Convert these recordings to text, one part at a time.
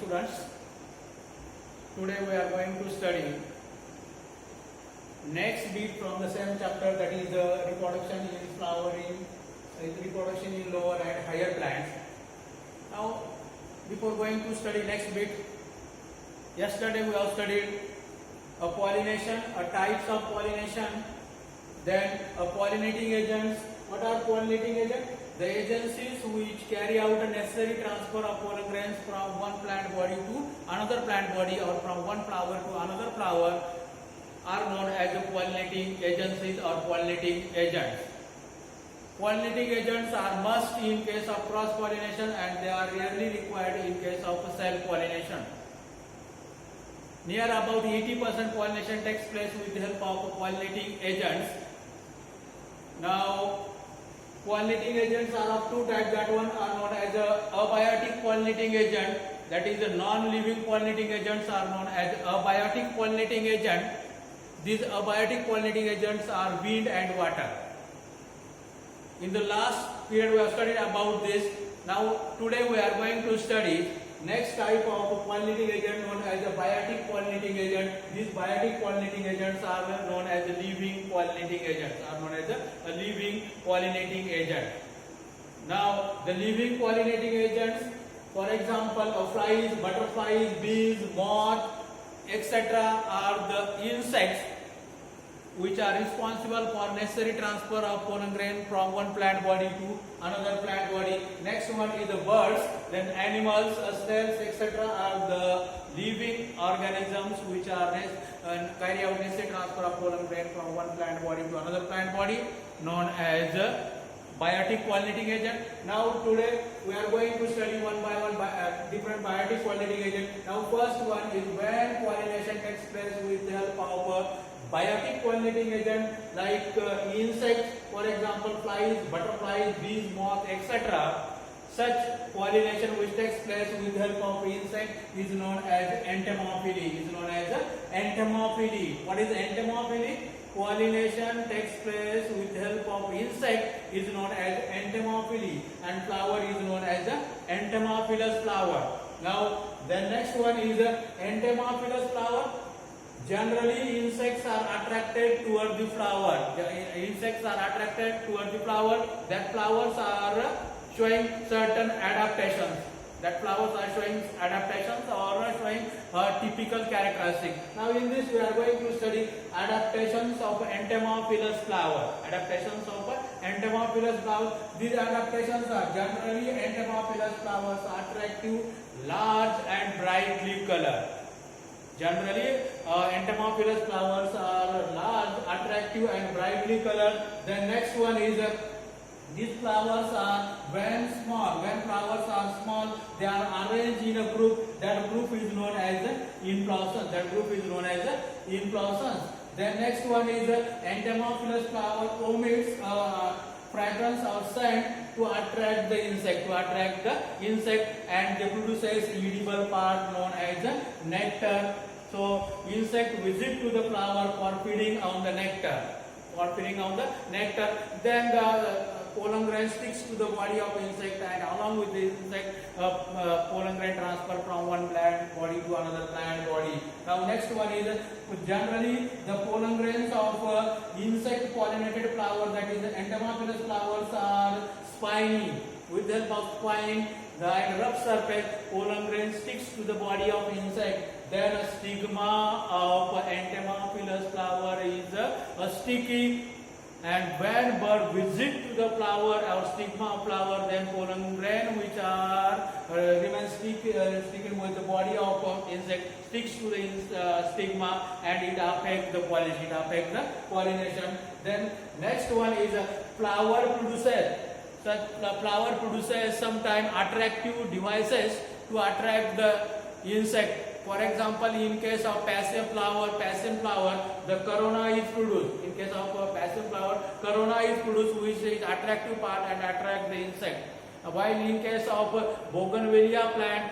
students. Today we are going to study next bit from the same chapter, that is reproduction in flowering, reproduction in lower and higher plants. Now before going to study next bit, yesterday we have studied a pollination, a types of pollination, then a pollinating agents. What are pollinating agents? The agencies which carry out a necessary transfer of pollen grains from one plant body to another plant body or from one flower to another flower are known as the pollinating agencies or pollinating agents. Pollinating agents are must in case of cross pollination and they are rarely required in case of self pollination. Near about 80% pollination takes place with the help of pollinating agents. Now, pollinating agents are of two types. That one are known as abiotic pollinating agent. That is, the non-living pollinating agents are known as abiotic pollinating agent. These abiotic pollinating agents are wind and water. In the last period we have studied about this. Now today we are going to study next type of pollinating agent known as a biotic pollinating agent. These biotic pollinating agents are known as living pollinating agents. A living pollinating agent. Now the living pollinating agents, for example, flies, butterflies, bees, moth, etc. are the insects which are responsible for necessary transfer of pollen grain from one plant body to another plant body. Next one is the birds, then animals, snails, etc. are the living organisms which are carry out necessary transfer of pollen grain from one plant body to another plant body, known as biotic pollinating agent. Now today we are going to study one by one different biotic pollinating agent. Now first one is when pollination takes place with the help of biotic pollinating agent like insects, for example flies, butterflies, bees, moth, etc. Such pollination which takes place with the help of insect is known as entomophily. What is entomophily? Pollination takes place with the help of insect is known as entomophily, and flower is known as the entomophilous flower. Now the next one is the entomophilous flower. Generally, insects are attracted towards the flower. That flowers are showing certain adaptations. Or showing typical characteristics. Now, in this, we are going to study adaptations of entomophilous flower. These adaptations are generally entomophilous flowers are attractive, large, and brightly colored. Generally, entomophilous flowers are large, attractive and brightly colored. The next one is these flowers are when flowers are small, they are arranged in a group. That group is known as inflorescence. The next one is entomophilous flower omits fragrance or scent to attract the insect, and they produces edible part known as nectar. So insect visit to the flower for feeding on the nectar. Then the pollen grain sticks to the body of insect, and along with the insect, pollen grain transfer from one plant body to another plant body. Now next one is generally the pollen grains of insect pollinated flower, that is entomophilous flowers, are spiny. With the help of spine, the rough surface, pollen grain sticks to the body of insect. Then a stigma of entomophilous flower is sticky, and when bird visit to the flower or stigma of flower, then pollen grain which are remain sticking with the body of insect sticks to the stigma, and it affects the pollination. Then next one is flower produces. Such flower produces sometimes attractive devices to attract the insect. For example, in case of passion flower, the corona is produced. In case of passion flower, corona is produced, which is attractive part and attract the insect. While in case of bougainvillea plant,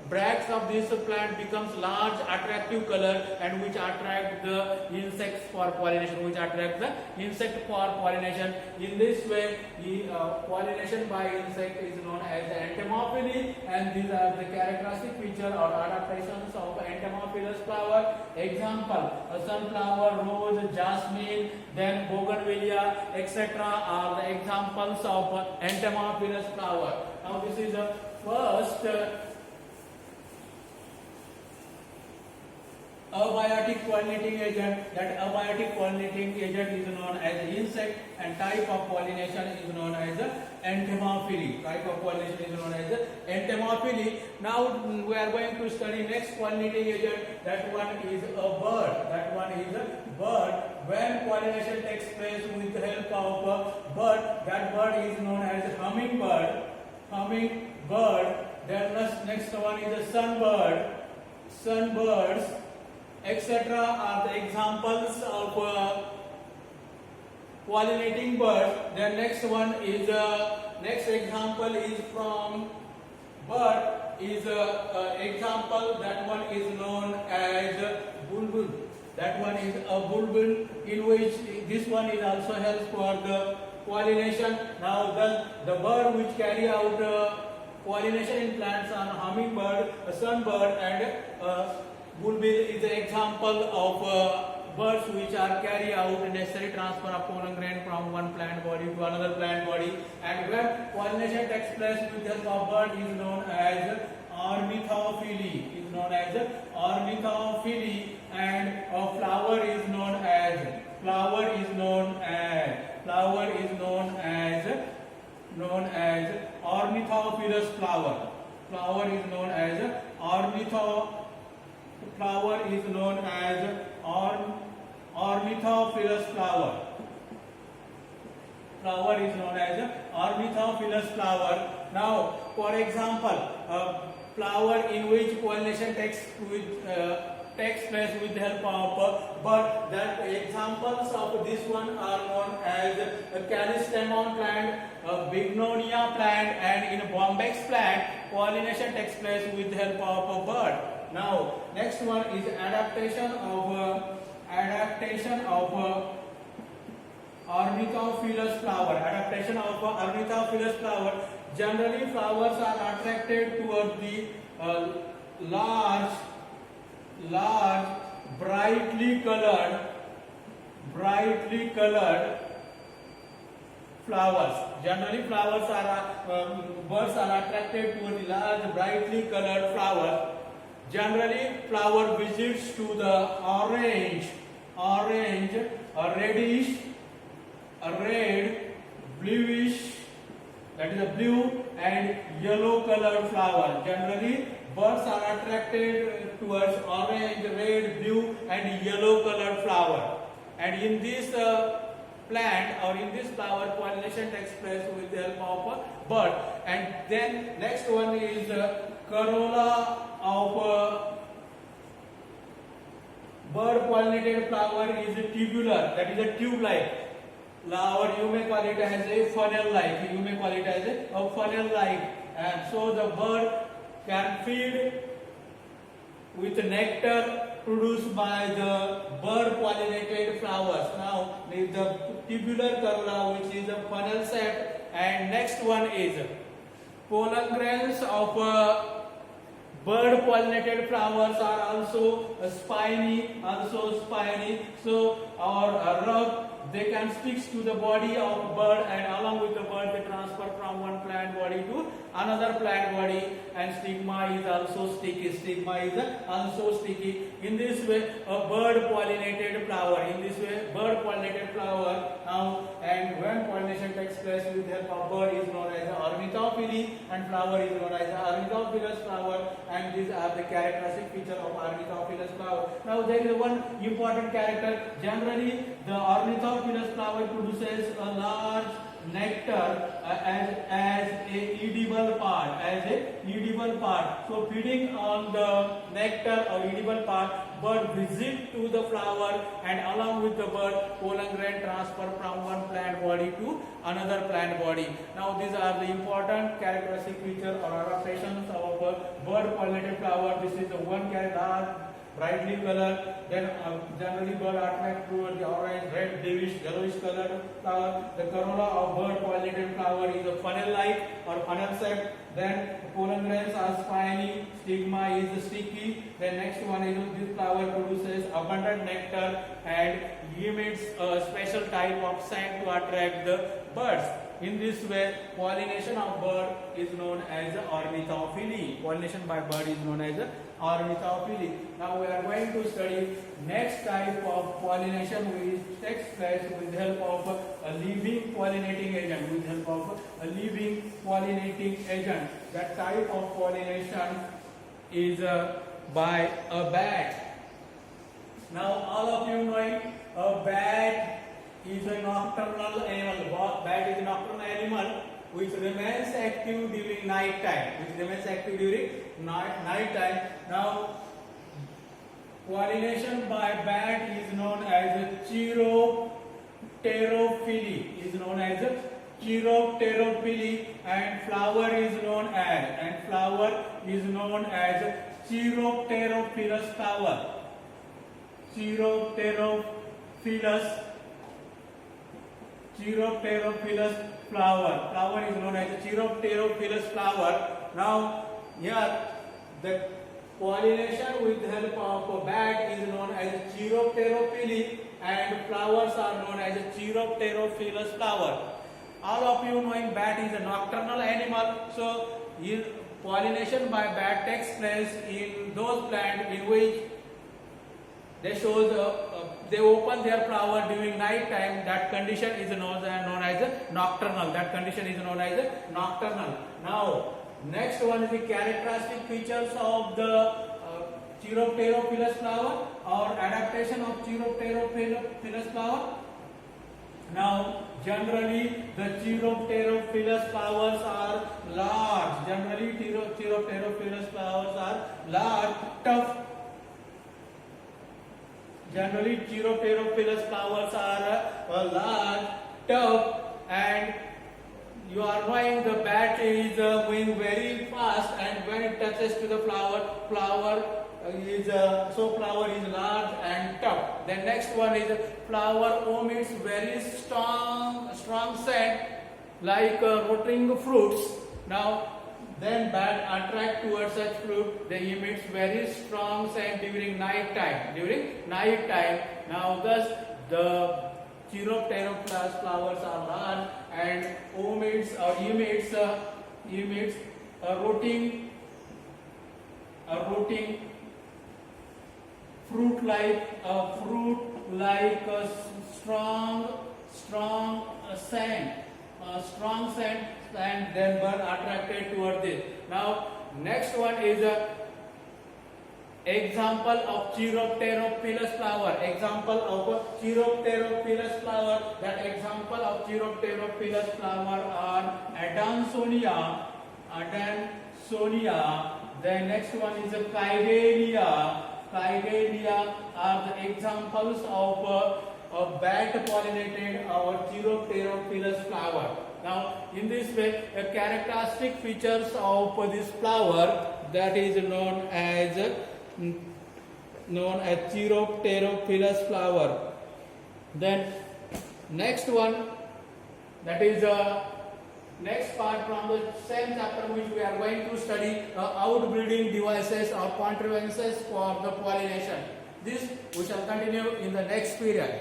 bracts of this plant becomes large attractive color and which attract the insects for pollination, which attract the insect for pollination. In this way, the pollination by insect is known as the entomophily, and these are the characteristic feature or adaptations of entomophilous flower. Example: sunflower, rose, jasmine, then bougainvillea, etc. are the examples of entomophilous flower. Now this is the first abiotic pollinating agent. That abiotic pollinating agent is known as insect, and type of pollination is known as entomophily. Type of pollination is known as entomophily. Now we are going to study next pollinating agent. That one is a bird. That one is a bird. When pollination takes place with the help of a bird, that bird is known as hummingbird. Hummingbird. Then next one is a sunbird. Sunbirds, etc. are the examples of pollinating birds. Then next one is next example is from bird is example. That one is known as bulbul. That one is a bulbul, in which this one is also helps for the pollination. Now the bird which carry out pollination in plants are hummingbird, a sunbird, and bulbul is an example of birds which are carry out necessary transfer of pollen grain from one plant body to another plant body. And when pollination takes place with the help of bird is known as ornithophily. Is known as ornithophily, and a flower is known as ornithophilous flower. Flower is known as ornithophilous flower. Flower is known as ornithophilous flower. Now, for example, a flower in which pollination takes place with the help of a bird. That examples of this one are known as a callistemon plant, a bignonia plant, and in a bombyx plant, pollination takes place with the help of a bird. Now, next one is adaptation of ornithophilous flower. Adaptation of ornithophilous flower. Generally, flowers are attracted towards the large, brightly colored flowers. Generally, birds are attracted towards the large, brightly colored flowers. Generally, flower visits to the orange, a reddish, a red, bluish, that is a blue and yellow colored flower. Generally, birds are attracted towards orange, red, blue and yellow colored flower. And in this plant or in this flower, pollination takes place with the help of a bird. And then next one is corolla of bird pollinated flower is tubular, that is a tube-like. Or you may call it as a funnel-like. And so the bird can feed with nectar produced by the bird pollinated flowers. Now, the tubular corolla, which is a funnel shaped, and next one is pollen grains of bird pollinated flowers are also spiny, so or rough. They can stick to the body of bird, and along with the bird they transfer from one plant body to another plant body, and stigma is also sticky. In this way, a bird pollinated flower. Now, and when pollination takes place with the help of bird is known as ornithophily, and flower is known as ornithophilous flower, and these are the characteristic feature of ornithophilous flower. Now, there is one important character. Generally, the ornithophilous flower produces a large nectar as a edible part. So feeding on the nectar or edible part, bird visit to the flower, and along with the bird, pollen grain transfer from one plant body to another plant body. Now these are the important characteristic feature or adaptations of a bird pollinated flower. This is the one large, brightly colored, then generally bird attract toward the orange, red, yellowish colored flower. The corolla of bird pollinated flower is a funnel-like or funnel-shaped. Then pollen grains are spiny, stigma is sticky. Then next one is this flower produces abundant nectar and emits a special type of scent to attract the birds. In this way, pollination of bird is known as ornithophilia. Pollination by bird is known as ornithophilia. Now we are going to study next type of pollination which takes place with the help of a living pollinating agent. With the help of a living pollinating agent. That type of pollination is by a bat. Now all of you know a bat is a nocturnal animal. Bat is a nocturnal animal which remains active during night time. Now, pollination by bat is known as chiropterophily. And flower is known as chiropterophilous flower. Chiropterophilous flower. Flower is known as chiropterophilous flower. Now, here the pollination with the help of a bat is known as chiropterophily, and flowers are known as chiropterophilous flower. All of you knowing bat is a nocturnal animal, so pollination by bat takes place in those plants in which they open their flower during night time. That condition is known as nocturnal. Now, next one is the characteristic features of the chiropterophilous flower or adaptation of chiropterophilous flower. Now, generally the chiropterophilous flowers are large. Tough. Generally, chiropterophilous flowers are large, tough, and you are knowing the bat is moving very fast, and when it touches to the flower is large and tough. Then next one is flower emits very strong scent like rotting fruits. Now, then bat attract towards such fruit. They emit very strong scent during night time. Now, thus the chiropterophilous flowers are large and emits a rotting fruit like a strong scent. And then bird attracted towards it. Now, next one is example of chiropterophilous flower. That example of chiropterophilous flower are Adansonia. Then next one is Kygelia. Are the examples of bat pollinated or chiropterophilus flower. Now, in this way, a characteristic features of this flower that is known as chiropterophilus flower. Then next one, that is next part from the same chapter, which we are going to study outbreeding devices or contrivances for the pollination. This we shall continue in the next period.